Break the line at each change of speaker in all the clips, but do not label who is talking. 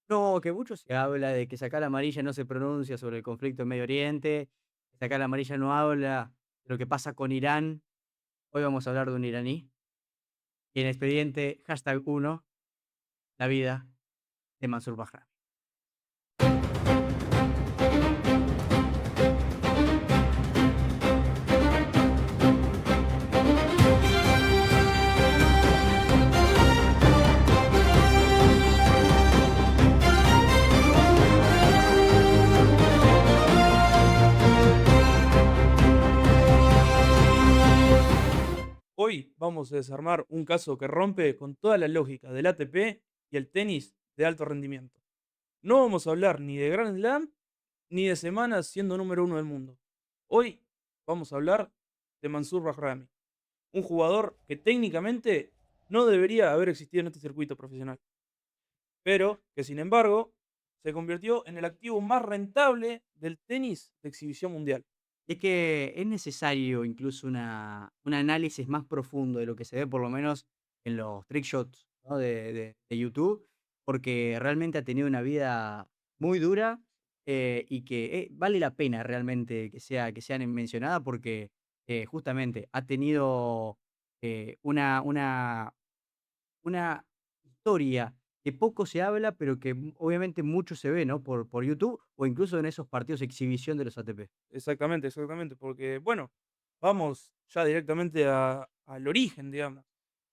No, que mucho se habla de que sacar la amarilla no se pronuncia sobre el conflicto en Medio Oriente, que sacar la amarilla no habla de lo que pasa con Irán. Hoy vamos a hablar de un iraní y en expediente #1, la vida de Mansur Bahrami.
Hoy vamos a desarmar un caso que rompe con toda la lógica del ATP y el tenis de alto rendimiento. No vamos a hablar ni de Grand Slam ni de semanas siendo número uno del mundo. Hoy vamos a hablar de Mansur Bahrami, un jugador que técnicamente no debería haber existido en este circuito profesional, pero que sin embargo se convirtió en el activo más rentable del tenis de exhibición mundial.
Es que es necesario incluso un análisis más profundo de lo que se ve, por lo menos en los trick shots, ¿no? de YouTube, porque realmente ha tenido una vida muy dura, y que vale la pena realmente que sea mencionada porque justamente ha tenido una historia que poco se habla, pero que obviamente mucho se ve, ¿no? Por YouTube o incluso en esos partidos de exhibición de los ATP.
Exactamente, exactamente, porque bueno, vamos ya directamente al origen, digamos.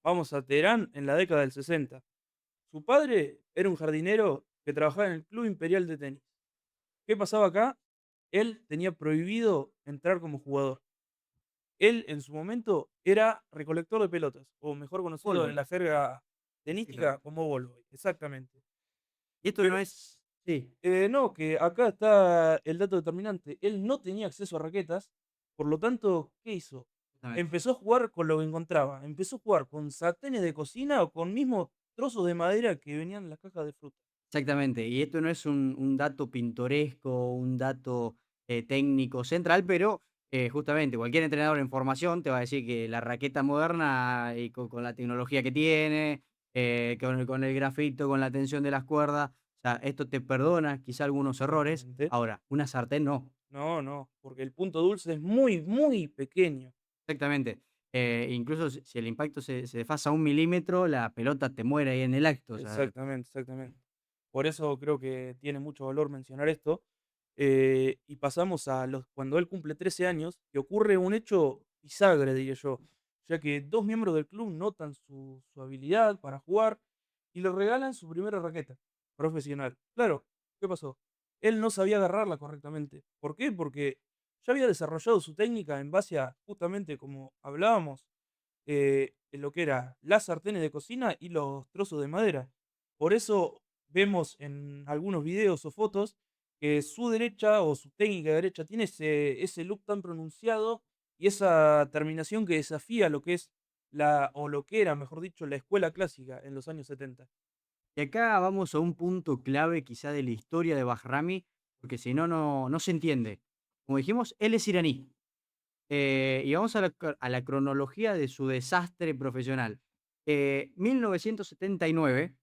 Vamos a Teherán en la década del 60. Su padre era un jardinero que trabajaba en el Club Imperial de Tenis. ¿Qué pasaba acá? Él tenía prohibido entrar como jugador. Él en su momento era recolector de pelotas, o mejor conocido en
Polvo,
la jerga tenística
exactamente.
como ball exactamente.
Y esto no
Pero
es sí,
no, que acá está el dato determinante. Él no tenía acceso a raquetas, por lo tanto, ¿qué hizo?
exactamente,
Empezó a jugar con lo que encontraba. Empezó a jugar con sartenes de cocina o con mismos trozos de madera que venían en las cajas de fruta.
exactamente. Y esto no es un dato pintoresco, un dato, técnico central, pero, justamente cualquier entrenador en formación te va a decir que la raqueta moderna y con la tecnología que tiene, con el grafito, con la tensión de las cuerdas, o sea, esto te perdona quizá algunos errores.
Exactamente.
Ahora, una sartén no.
No, no, porque el punto dulce es muy, muy pequeño.
Exactamente. Incluso si el impacto se desfasa 1 milímetro, la pelota te muere ahí en el acto, o sea,
Exactamente, exactamente. Por eso creo que tiene mucho valor mencionar esto. Y pasamos a los cuando él cumple 13 años, que ocurre un hecho bisagra, diría yo, ya que 2 miembros del club notan su habilidad para jugar y le regalan su primera raqueta profesional. Claro, ¿qué pasó? Él no sabía agarrarla correctamente. ¿Por qué? Porque ya había desarrollado su técnica en base a, justamente como hablábamos, en lo que era las sartenes de cocina y los trozos de madera. Por eso vemos en algunos videos o fotos que su derecha o su técnica derecha tiene ese look tan pronunciado y esa terminación que desafía lo que es o lo que era, mejor dicho, la escuela clásica en los años 70.
y acá vamos a un punto clave quizá de la historia de Bahrami, porque si no, no se entiende. Como dijimos, él es iraní. Y vamos a la cronología de su desastre profesional. 1979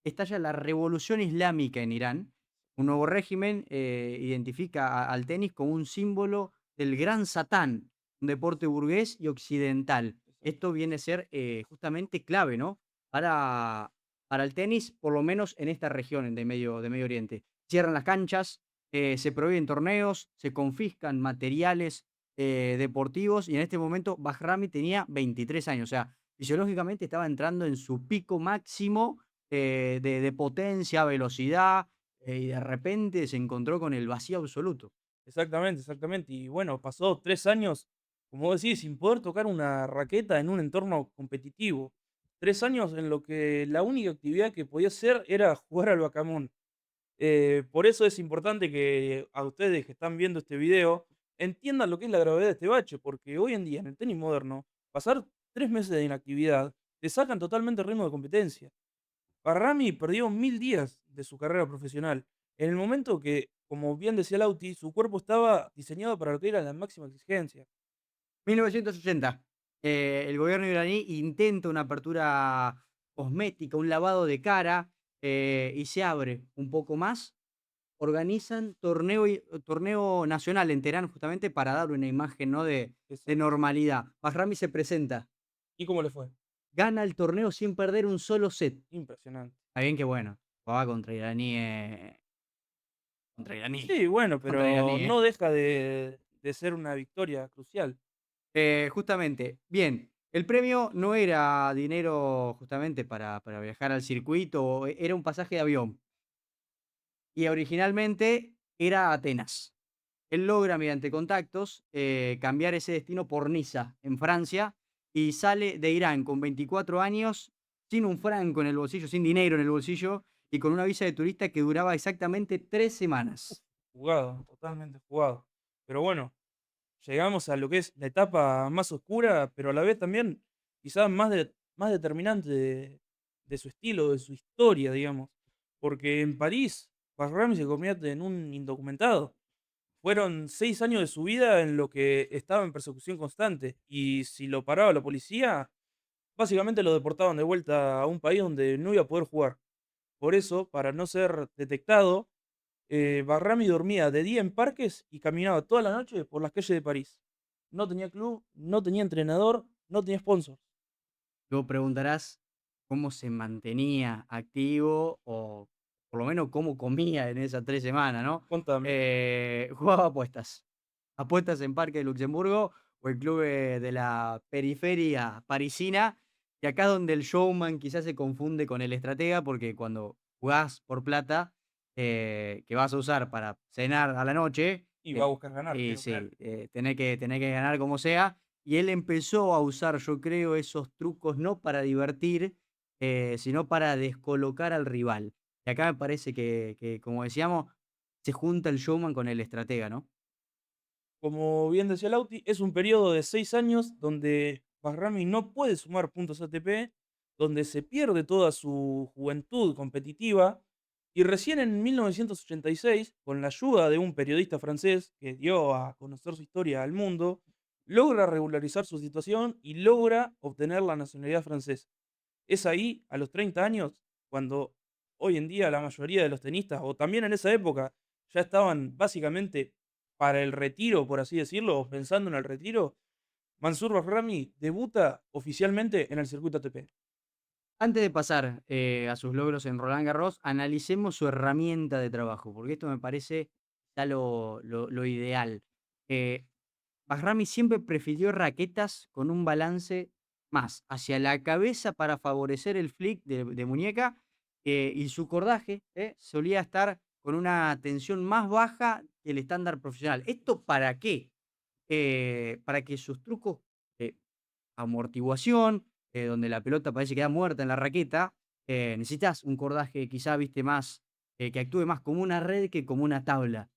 estalla la revolución islámica en Irán. Un nuevo régimen identifica al tenis como un símbolo del gran satán, un deporte burgués y occidental. Esto viene a ser justamente clave, ¿no? Para, para el tenis, por lo menos en esta región de Medio Oriente. Cierran las canchas, se prohíben torneos, se confiscan materiales deportivos y en este momento Bahrami tenía 23 años, o sea, fisiológicamente estaba entrando en su pico máximo de potencia, velocidad, y de repente se encontró con el vacío absoluto.
Exactamente, exactamente. Y bueno, pasó 3 años, como vos decís, sin poder tocar una raqueta en un entorno competitivo. 3 años en lo que la única actividad que podía hacer era jugar al backgammon. Por eso es importante que a ustedes que están viendo este video entiendan lo que es la gravedad de este bache, porque hoy en día en el tenis moderno, pasar 3 meses de inactividad te sacan totalmente el ritmo de competencia. Barrami perdió 1000 días de su carrera profesional, en el momento que, como bien decía Lauti, su cuerpo estaba diseñado para lo que era la máxima exigencia.
1980, el gobierno iraní intenta una apertura cosmética, un lavado de cara, y se abre un poco más. Organizan torneo nacional en Teherán, justamente para dar una imagen, ¿no? De
Exacto.
normalidad. Bahrami se presenta,
¿Y cómo le fue?
gana el torneo sin perder un solo set.
Impresionante.
Está bien que, bueno, jugaba contra iraníes,
Sí, bueno,
contra
pero
iraníes.
no deja de ser una victoria crucial.
Justamente, bien, el premio no era dinero justamente para viajar al circuito, era un pasaje de avión. Y originalmente era Atenas. Él logra, mediante contactos, cambiar ese destino por Niza, en Francia, y sale de Irán con 24 años, sin un franco en el bolsillo, sin dinero en el bolsillo, y con una visa de turista que duraba exactamente 3 semanas.
Jugado, totalmente jugado. Pero bueno, llegamos a lo que es la etapa más oscura, pero a la vez también quizás más determinante de su estilo, de su historia, digamos. Porque en París, Bahrami se convierte en un indocumentado. Fueron 6 años de su vida en lo que estaba en persecución constante. Y si lo paraba la policía, básicamente lo deportaban de vuelta a un país donde no iba a poder jugar. Por eso, para no ser detectado, Barrami dormía de día en parques y caminaba toda la noche por las calles de París. No tenía club, no tenía entrenador, no tenía sponsor.
Luego preguntarás cómo se mantenía activo o por lo menos cómo comía en esas 3 semanas, ¿no?
Contame.
Jugaba apuestas. Apuestas en Parque de Luxemburgo o en clubes de la periferia parisina, y acá es donde el showman quizás se confunde con el estratega, porque cuando jugás por plata, que vas a usar para cenar a la noche,
Y va a buscar ganar,
y
quiero creer.
sí, tenés que ganar como sea, y él empezó a usar, yo creo, esos trucos no para divertir, sino para descolocar al rival. Y acá me parece que, como decíamos, se junta el showman con el estratega, ¿no?
Como bien decía Lauti, es un periodo de 6 años donde Bahrami no puede sumar puntos ATP, donde se pierde toda su juventud competitiva, y recién en 1986, con la ayuda de un periodista francés que dio a conocer su historia al mundo, logra regularizar su situación y logra obtener la nacionalidad francesa. Es ahí, a los 30 años, cuando hoy en día la mayoría de los tenistas, o también en esa época, ya estaban básicamente para el retiro, por así decirlo, o pensando en el retiro, Mansur Bahrami debuta oficialmente en el circuito ATP.
Antes de pasar, a sus logros en Roland Garros, analicemos su herramienta de trabajo, porque esto me parece ya lo ideal. Eh, Bahrami siempre prefirió raquetas con un balance más hacia la cabeza para favorecer el flick de muñeca, y su cordaje, solía estar con una tensión más baja que el estándar profesional. ¿Esto para qué? Para que sus trucos de amortiguación, donde la pelota parece que queda muerta en la raqueta, necesitas un cordaje quizá, viste, más, que actúe más como una red que como una tabla.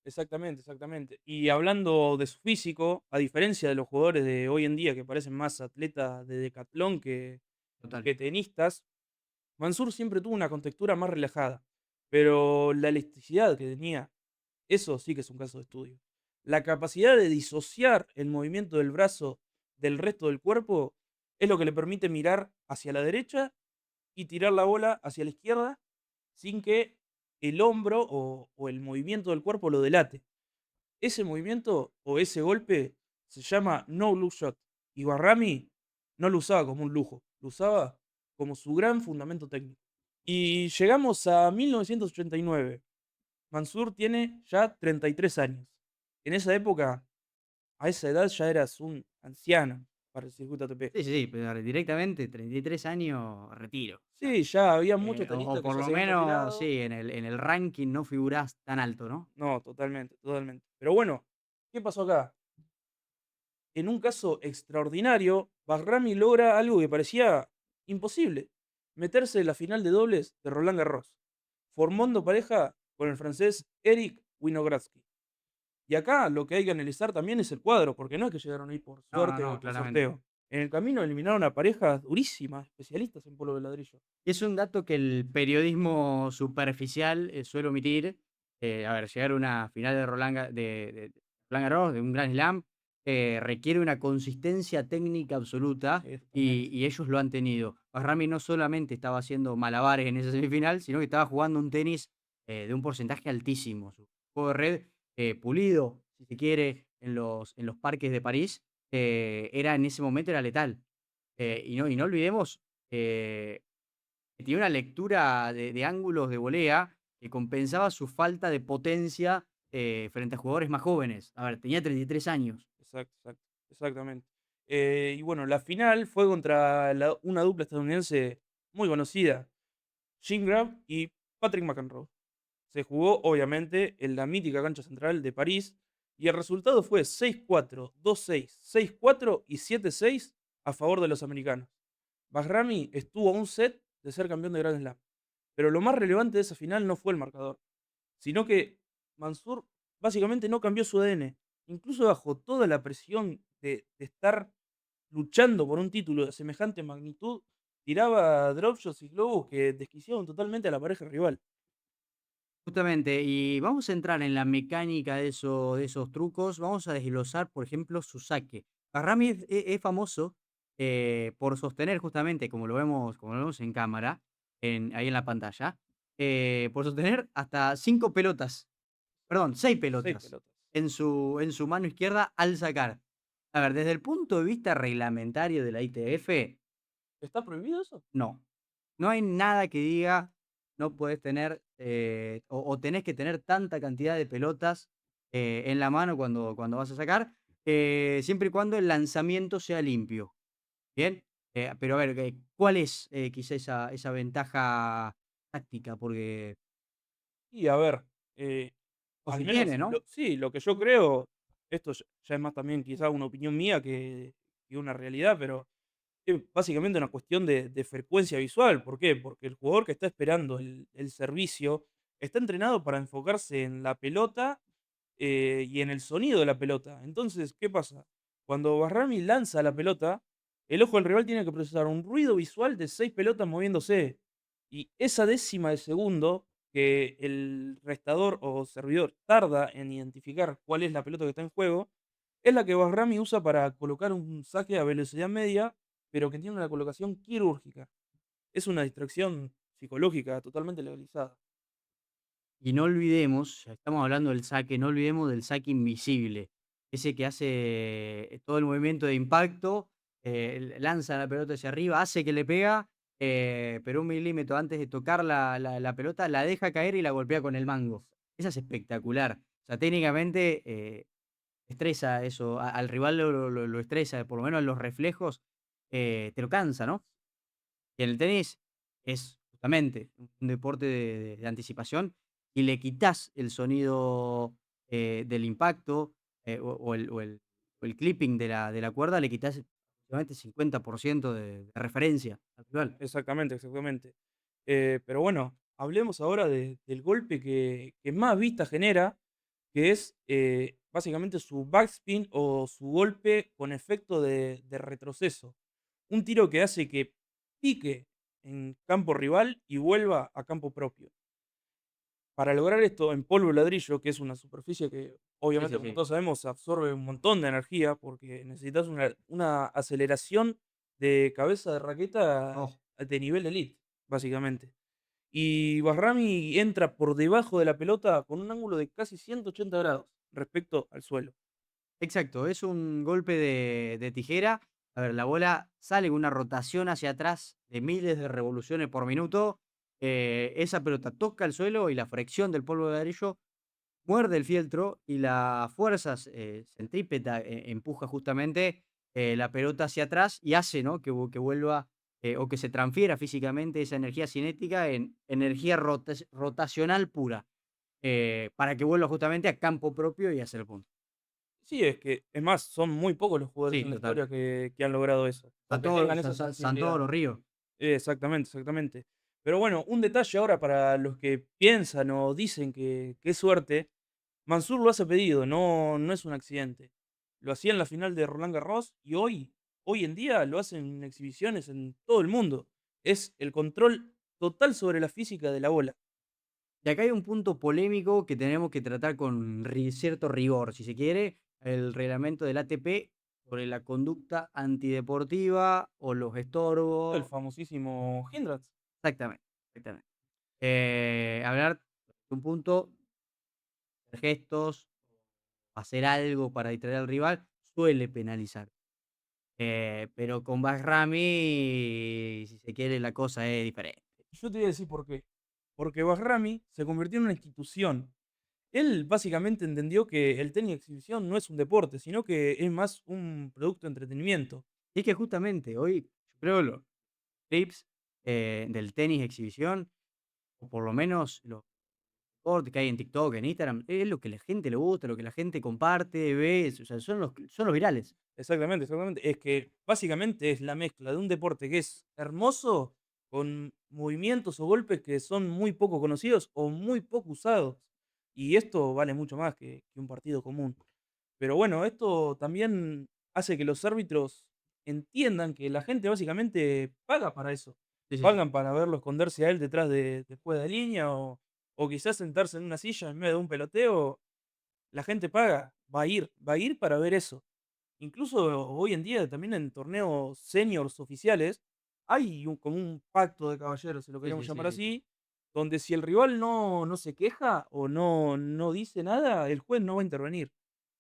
Exactamente, exactamente. Y hablando de su físico, a diferencia de los jugadores de hoy en día que parecen más atletas de decatlón
Total.
que tenistas, Mansur siempre tuvo una contextura más relajada, pero la elasticidad que tenía, eso sí que es un caso de estudio. La capacidad de disociar el movimiento del brazo del resto del cuerpo es lo que le permite mirar hacia la derecha y tirar la bola hacia la izquierda sin que el hombro o el movimiento del cuerpo lo delate. Ese movimiento o ese golpe se llama no look shot. Y Barrami no lo usaba como un lujo, lo usaba como su gran fundamento técnico. Y llegamos a 1989. Mansur tiene ya 33 años. En esa época, a esa edad ya eras un anciano para el circuito ATP.
Sí, sí, sí, pero directamente 33 años, retiro. O sea,
Sí, ya había muchos
o
tenistas que
por
ya
lo
se habían
menos,
retirado.
sí, en el ranking no figurás tan alto, ¿no?
No, totalmente, totalmente. Pero bueno, ¿qué pasó acá? En un caso extraordinario, Bahrami logra algo que parecía imposible: meterse en la final de dobles de Roland Garros, formando pareja con el francés Eric Winogradsky. Y acá lo que hay que analizar también es el cuadro, porque no es que llegaron ahí por
No, no,
suerte
no,
o por
claramente.
sorteo. En el camino eliminaron a parejas durísimas, especialistas en polvo de ladrillo.
Es un dato que el periodismo superficial, suele omitir. A ver, llegar a una final de de Roland Garros, de un Grand Slam, requiere una consistencia técnica absoluta,
Sí, totalmente.
y ellos lo han tenido. Bahrami no solamente estaba haciendo malabares en esa semifinal, sino que estaba jugando un tenis, de un porcentaje altísimo. Su juego de red, pulido, si se quiere, en los parques de París, era en ese momento era letal. Y no olvidemos, eh, que tenía una lectura de ángulos de volea que compensaba su falta de potencia, frente a jugadores más jóvenes. A ver, tenía 33 años.
Exactamente. Y bueno, la final fue contra una dupla estadounidense muy conocida, Jim Grab y Patrick McEnroe. Se jugó, obviamente, en la mítica cancha central de París y el resultado fue 6-4, 2-6, 6-4 y 7-6 a favor de los americanos. Bahrami estuvo a un set de ser campeón de Grand Slam. Pero lo más relevante de esa final no fue el marcador, sino que Mansur básicamente no cambió su ADN. Incluso bajo toda la presión de estar luchando por un título de semejante magnitud, tiraba dropshots y globos que desquiciaban totalmente a la pareja rival.
Justamente, y vamos a entrar en la mecánica de esos trucos. Vamos a desglosar, por ejemplo, su saque. Abraham es famoso, por sostener justamente, como lo vemos en cámara, ahí en la pantalla, por sostener hasta 5 pelotas, perdón, 6
Seis
pelotas
pelotas.
en su mano izquierda al sacar. A ver, desde el punto de vista reglamentario de la ITF,
¿Está prohibido eso?
no. No hay nada que diga, no podés tener, o tenés que tener tanta cantidad de pelotas, en la mano cuando vas a sacar, siempre y cuando el lanzamiento sea limpio, ¿bien? Pero a ver, ¿cuál es, quizá esa ventaja táctica? Porque
Y a ver, eh,
o
al
si
menos,
tiene, ¿no?
sí, lo que yo creo, esto ya es más también quizá una opinión mía que una realidad, pero es básicamente una cuestión de frecuencia visual. ¿Por qué? Porque el jugador que está esperando el servicio está entrenado para enfocarse en la pelota y en el sonido de la pelota. Entonces, ¿qué pasa? Cuando Barrami lanza la pelota, el ojo del rival tiene que procesar un ruido visual de 6 pelotas moviéndose. Y esa décima de segundo que el restador o servidor tarda en identificar cuál es la pelota que está en juego, es la que Bahrami usa para colocar un saque a velocidad media, pero que tiene una colocación quirúrgica. Es una distracción psicológica totalmente legalizada.
Y no olvidemos, ya estamos hablando del saque, no olvidemos del saque invisible, ese que hace, todo el movimiento de impacto, lanza la pelota hacia arriba, hace que le pega, pero 1 milímetro antes de tocar la pelota, la deja caer y la golpea con el mango. Esa es espectacular. O sea, técnicamente, estresa eso, al rival lo estresa, por lo menos en los reflejos, te lo cansa, ¿no? Y en el tenis es justamente un deporte de anticipación y le quitas el sonido, del impacto, o el clipping de la cuerda, le quitas aproximadamente 50% de referencia al rival.
Exactamente, exactamente. Pero bueno, hablemos ahora del golpe que más vista genera, que es básicamente su backspin o su golpe con efecto de retroceso. Un tiro que hace que pique en campo rival y vuelva a campo propio. Para lograr esto en polvo de ladrillo, que es una superficie que
Sí,
obviamente
sí,
como
sí.
todos sabemos absorbe un montón de energía porque necesitas una aceleración de cabeza de raqueta
Oh.
de nivel elite, básicamente. Y Bahrami entra por debajo de la pelota con un ángulo de casi 180 grados respecto al suelo.
Exacto, es un golpe de tijera. A ver, la bola sale con una rotación hacia atrás de miles de revoluciones por minuto. Esa pelota toca el suelo y la fricción del polvo de ladrillo muerde el fieltro y la fuerza centrípeta empuja justamente, la pelota hacia atrás y hace, ¿no? que vuelva, o que se transfiera físicamente esa energía cinética en energía rotacional pura, para que vuelva justamente a campo propio y hacer el punto.
Sí, es que, es más, son muy pocos los jugadores
Sí,
en la
total.
historia que han logrado eso, o que
Santoro,
tengan esa sensibilidad.
Santoro, Río.
Exactamente, exactamente. Pero bueno, un detalle ahora para los que piensan o dicen que es suerte, Mansur lo hace pedido, no es un accidente. Lo hacía en la final de Roland Garros y hoy en día lo hacen en exhibiciones en todo el mundo. Es el control total sobre la física de la bola.
Y acá hay un punto polémico que tenemos que tratar con cierto rigor, si se quiere. El reglamento del ATP sobre la conducta antideportiva o los
El
estorbos.
famosísimo Hindrance.
Exactamente, exactamente. Hablar de un punto, de gestos, hacer algo para distraer al rival, suele penalizar. Pero con Bahrami, si se quiere, la cosa es diferente.
Yo te voy a decir por qué. Porque Bahrami se convirtió en una institución. Él básicamente entendió que el tenis de exhibición no es un deporte, sino que es más un producto de entretenimiento.
Y es que justamente hoy, yo creo, los clips del tenis de exhibición, o por lo menos los cortes que hay en TikTok, en Instagram, es lo que la gente le gusta, lo que la gente comparte, ve, o sea, son los virales.
Exactamente, exactamente. Es que básicamente es la mezcla de un deporte que es hermoso con movimientos o golpes que son muy poco conocidos o muy poco usados. Y esto vale mucho más que un partido común. Pero bueno, esto también hace que los árbitros entiendan que la gente básicamente paga para eso.
Sí, sí, sí.
Pagan para verlo esconderse a él detrás después de línea o quizás sentarse en una silla en medio de un peloteo. La gente paga, va a ir para ver eso. Incluso hoy en día, también en torneos seniors oficiales, hay como un pacto de caballeros, si lo
Sí,
queremos
sí, sí,
llamar
sí, sí.
así, donde si el rival no se queja o no dice nada, el juez no va a intervenir.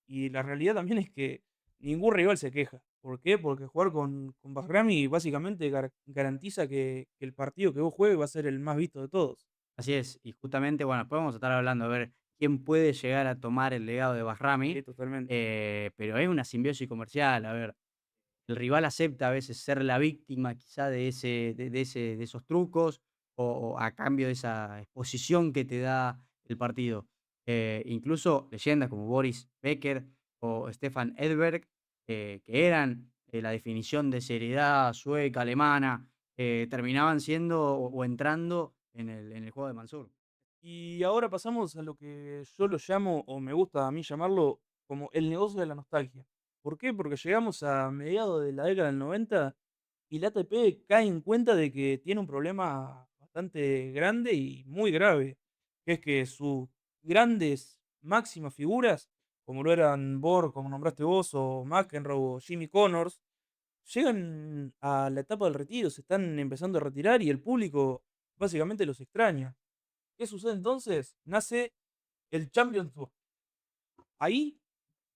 Y la realidad también es que ningún rival se queja. ¿Por qué? Porque jugar con Bahrami básicamente garantiza que el partido que vos juegues va a ser el más visto de todos.
Así es. Y justamente, bueno, después vamos a estar hablando a ver quién puede llegar a tomar el legado de
Sí,
Bahrami,
totalmente.
pero es una simbiosis comercial. A ver, el rival acepta a veces ser la víctima quizá de esos trucos o a cambio de esa exposición que te da el partido. Incluso leyendas como Boris Becker o Stefan Edberg, que eran la definición de seriedad sueca, alemana, terminaban siendo o entrando en el juego de Mansur.
Y ahora pasamos a lo que yo lo llamo, o me gusta a mí llamarlo, como el negocio de la nostalgia. ¿Por qué? Porque llegamos a mediados de la década del 90 y la ATP cae en cuenta de que tiene un problema bastante grande y muy grave, que es que sus grandes máximas figuras, como lo eran Borg, como nombraste vos, o McEnroe o Jimmy Connors, llegan a la etapa del retiro, se están empezando a retirar y el público básicamente los extraña. ¿Qué sucede entonces? Nace el Champions Tour. Ahí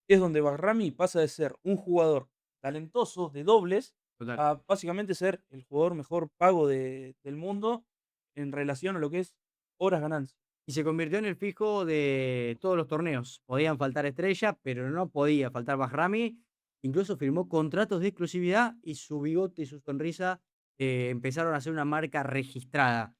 es donde Bahrami pasa de ser un jugador talentoso de dobles
Total.
a básicamente ser el jugador mejor pago del mundo en relación a lo que es horas ganancias.
Y se convirtió en el fijo de todos los torneos. Podían faltar estrellas, pero no podía faltar Bahrami. Incluso firmó contratos de exclusividad y su bigote y su sonrisa empezaron a ser una marca registrada.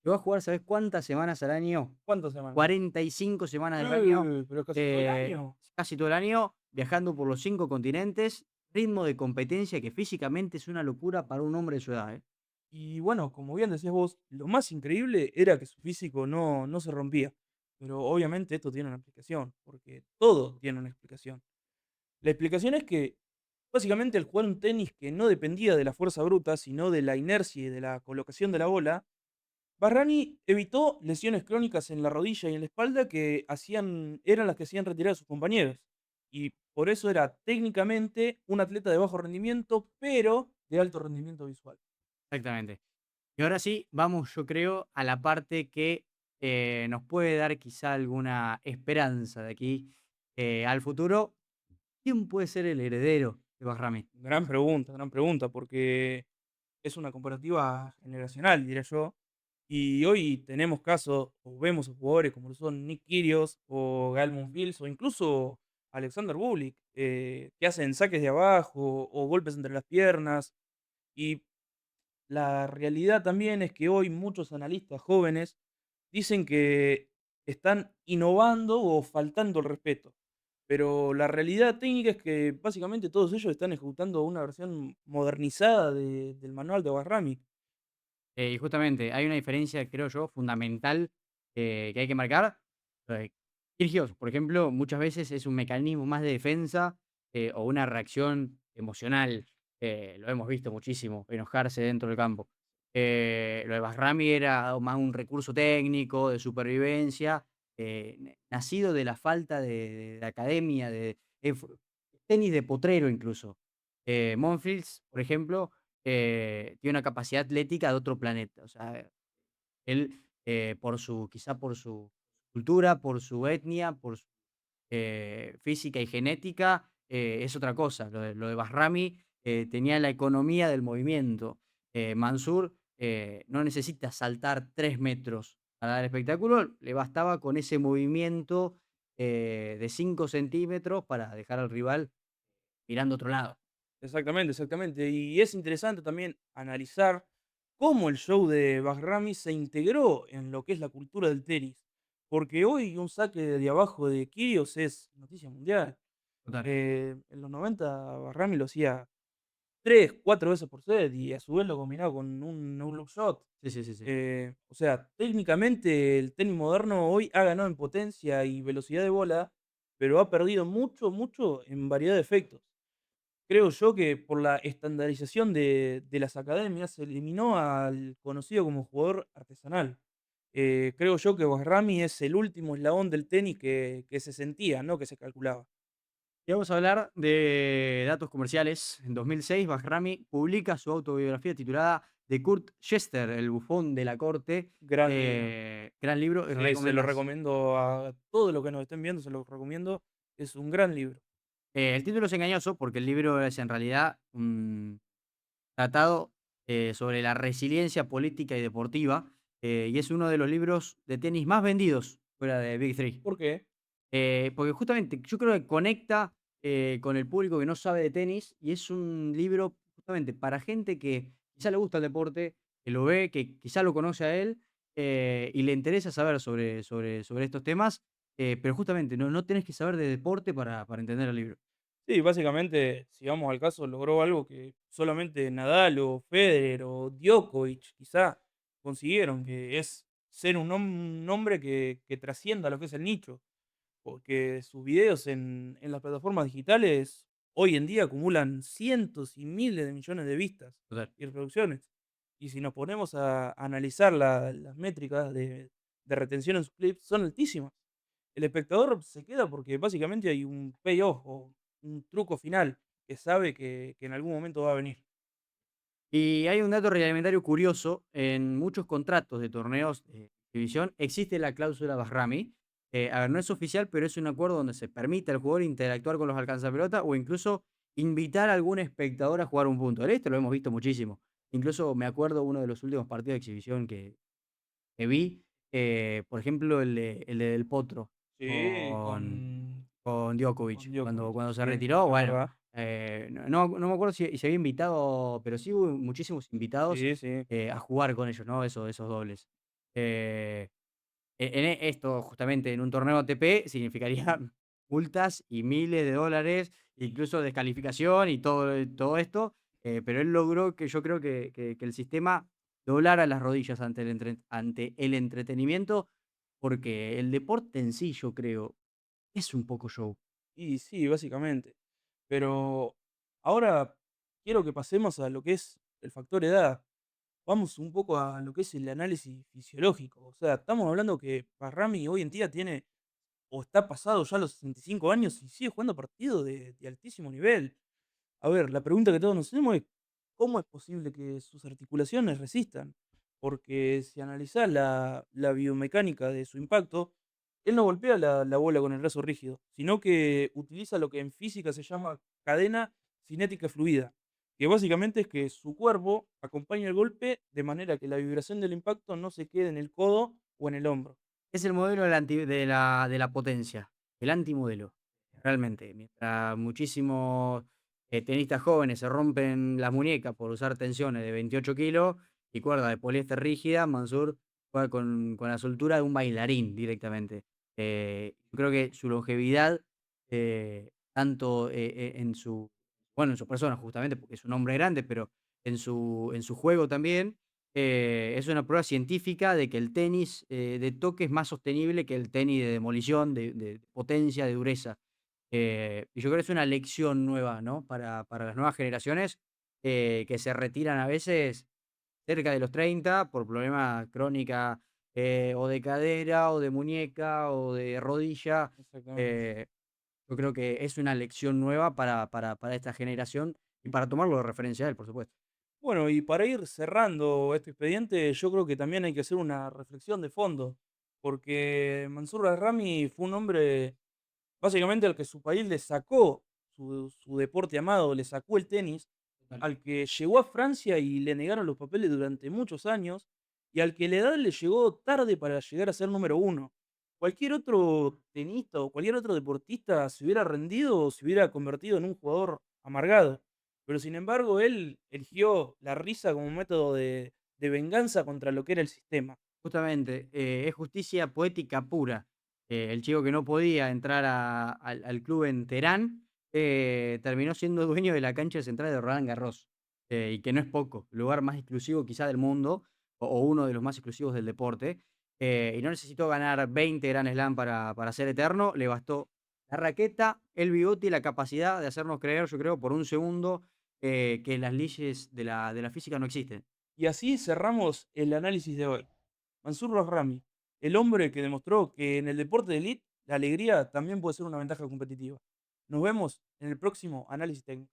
Llegó a jugar, ¿sabes cuántas semanas al año?
¿Cuántas semanas?
45 semanas del año,
Pero casi todo el año.
casi todo el año, viajando por los 5 continentes. Ritmo de competencia que físicamente es una locura para un hombre de su edad, ¿eh?
Y bueno, como bien decías vos, lo más increíble era que su físico no se rompía. Pero obviamente esto tiene una explicación, porque todo tiene una explicación. La explicación es que básicamente al jugar un tenis que no dependía de la fuerza bruta, sino de la inercia y de la colocación de la bola, Barrani evitó lesiones crónicas en la rodilla y en la espalda que eran las que hacían retirar a sus compañeros. Y por eso era técnicamente un atleta de bajo rendimiento, pero de alto rendimiento visual.
Exactamente. Y ahora sí, vamos, yo creo, a la parte que nos puede dar quizá alguna esperanza de aquí al futuro. ¿Quién puede ser el heredero de Bahrami?
Gran pregunta, porque es una comparativa generacional, diría yo. Y hoy tenemos casos, o vemos a jugadores como lo son Nick Kyrgios o Gael Monfils o incluso Alexander Bublik, que hacen saques de abajo o golpes entre las piernas. Y la realidad también es que hoy muchos analistas jóvenes dicen que están innovando o faltando el respeto. Pero la realidad técnica es que básicamente todos ellos están ejecutando una versión modernizada del manual de Bahrami.
Y justamente hay una diferencia, creo yo, fundamental que hay que marcar. Kyrgios, por ejemplo, muchas veces es un mecanismo más de defensa o una reacción emocional. Lo hemos visto muchísimo, enojarse dentro del campo. Lo de Bahrami era más un recurso técnico, de supervivencia, nacido de la falta de academia, tenis de potrero incluso. Monfils, por ejemplo, tiene una capacidad atlética de otro planeta. O sea, él, por su quizá por su cultura, por su etnia, por su, física y genética, es otra cosa. Lo de Bahrami, tenía la economía del movimiento. Mansur, no necesita saltar 3 metros para dar espectáculo, le bastaba con ese movimiento, de 5 centímetros para dejar al rival mirando a otro lado.
Exactamente, exactamente. Y es interesante también analizar cómo el show de Bahrami se integró en lo que es la cultura del tenis. Porque hoy un saque de abajo de Kyrgios es noticia mundial.
Total.
En los 90 Bahrami lo hacía 3, 4 veces por set y a su vez lo combinaba con un no-look shot.
Sí, sí, sí, sí.
O sea, técnicamente el tenis moderno hoy ha ganado en potencia y velocidad de bola, pero ha perdido mucho, mucho en variedad de efectos. Creo yo que por la estandarización de las academias se eliminó al conocido como jugador artesanal. Creo yo que Bahrami es el último eslabón del tenis que se sentía, no que se calculaba.
Y vamos a hablar de datos comerciales. En 2006, Bahrami publica su autobiografía titulada The Kurt Jester, el bufón de la corte.
Gran libro.
Gran libro y
Sí, se lo
recomendación.
recomiendo a todos los que nos estén viendo, se lo recomiendo. Es un gran libro.
El título es engañoso porque el libro es en realidad un tratado, sobre la resiliencia política y deportiva, y es uno de los libros de tenis más vendidos fuera de Big Three.
¿Por qué?
Porque justamente yo creo que conecta, con el público que no sabe de tenis, y es un libro justamente para gente que quizá le gusta el deporte, que lo ve, que quizá lo conoce a él, y le interesa saber sobre estos temas, pero justamente no tenés que saber de deporte para entender el libro.
Sí, básicamente, si vamos al caso, logró algo que solamente Nadal o Federer o Djokovic quizá consiguieron, que es ser un hombre que trascienda lo que es el nicho, porque sus videos en las plataformas digitales hoy en día acumulan cientos y miles de millones de vistas
Total.
y reproducciones. Y si nos ponemos a analizar las métricas de retención en sus clips, son altísimas. El espectador se queda porque básicamente hay un payoff o un truco final que sabe que en algún momento va a venir.
Y hay un dato reglamentario curioso, en muchos contratos de torneos de exhibición existe la cláusula Bahrami. A ver, no es oficial, pero es un acuerdo donde se permite al jugador interactuar con los alcanzapelota o incluso invitar a algún espectador a jugar un punto. Esto lo hemos visto muchísimo. Incluso me acuerdo uno de los últimos partidos de exhibición que vi, por ejemplo, el de Del Potro
Sí,
con
con
con Djokovic,
Djokovic,
cuando se
sí, es
retiró, bueno,
verdad.
no me acuerdo si había invitado, pero sí hubo muchísimos invitados,
Sí, sí.
a jugar con ellos, ¿no? Esos dobles. Eh, esto, justamente, en un torneo ATP significaría multas y miles de dólares, incluso descalificación y todo esto, pero él logró que yo creo que el sistema doblara las rodillas ante el entretenimiento, porque el deporte en sí, yo creo, es un poco show.
Y sí, básicamente. Pero ahora quiero que pasemos a lo que es el factor edad. Vamos un poco a lo que es el análisis fisiológico. O sea, estamos hablando que Parrami hoy en día tiene o está pasado ya los 65 años y sigue jugando partidos de altísimo nivel. A ver, la pregunta que todos nos hacemos es, ¿cómo es posible que sus articulaciones resistan? Porque si analizás la biomecánica de su impacto, él no golpea la bola con el brazo rígido, sino que utiliza lo que en física se llama cadena cinética fluida, que básicamente es que su cuerpo acompaña el golpe de manera que la vibración del impacto no se quede en el codo o en el hombro.
Es el modelo de la potencia, el antimodelo, realmente. Mientras muchísimos, tenistas jóvenes se rompen las muñecas por usar tensiones de 28 kilos y cuerda de poliéster rígida, Mansur juega con la soltura de un bailarín directamente. Yo creo que su longevidad, tanto, en su persona justamente, porque es un hombre grande, pero en su juego también, es una prueba científica de que el tenis, de toque es más sostenible que el tenis de demolición, de potencia, de dureza. Y yo creo que es una lección nueva, ¿no? Para las nuevas generaciones, que se retiran a veces cerca de los 30 por problemas crónica, o de cadera, o de muñeca, o de rodilla.
Exactamente.
eh, Yo creo que es una lección nueva para esta generación y para tomarlo de referencia a él, por supuesto.
Bueno, y para ir cerrando este expediente, yo creo que también hay que hacer una reflexión de fondo, porque Mansur Rami fue un hombre básicamente al que su país le sacó su deporte amado, le sacó el tenis,
Total.
al que llegó a Francia y le negaron los papeles durante muchos años, y al que la edad le llegó tarde para llegar a ser número uno. Cualquier otro tenista o cualquier otro deportista se hubiera rendido o se hubiera convertido en un jugador amargado. Pero sin embargo, él eligió la risa como método de venganza contra lo que era el sistema.
Justamente, es justicia poética pura. El chico que no podía entrar al club en Teherán, terminó siendo dueño de la cancha central de Roland Garros, y que no es poco, el lugar más exclusivo quizá del mundo, o uno de los más exclusivos del deporte, y no necesitó ganar 20 Grand Slam para ser eterno, le bastó la raqueta, el bigote y la capacidad de hacernos creer, yo creo, por un segundo, que las leyes de la física no existen.
Y así cerramos el análisis de hoy. Mansur Rami, el hombre que demostró que en el deporte de elite la alegría también puede ser una ventaja competitiva. Nos vemos en el próximo análisis técnico.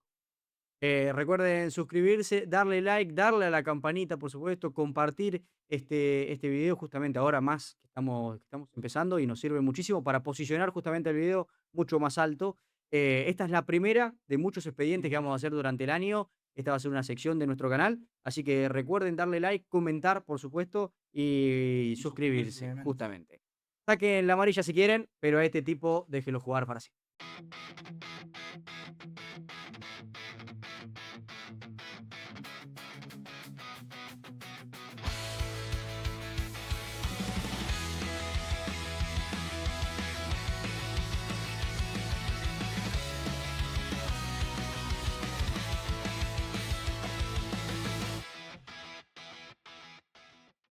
Recuerden suscribirse, darle like, darle a la campanita, por supuesto, compartir este video justamente ahora más que estamos empezando y nos sirve muchísimo para posicionar justamente el video mucho más alto. Esta es la primera de muchos expedientes que vamos a hacer durante el año. Esta va a ser una sección de nuestro canal, así que recuerden darle like, comentar, por supuesto, y
Y suscribirse,
suscribirse,
obviamente.
justamente. Saquen la amarilla si quieren, pero a este tipo déjenlo jugar para siempre.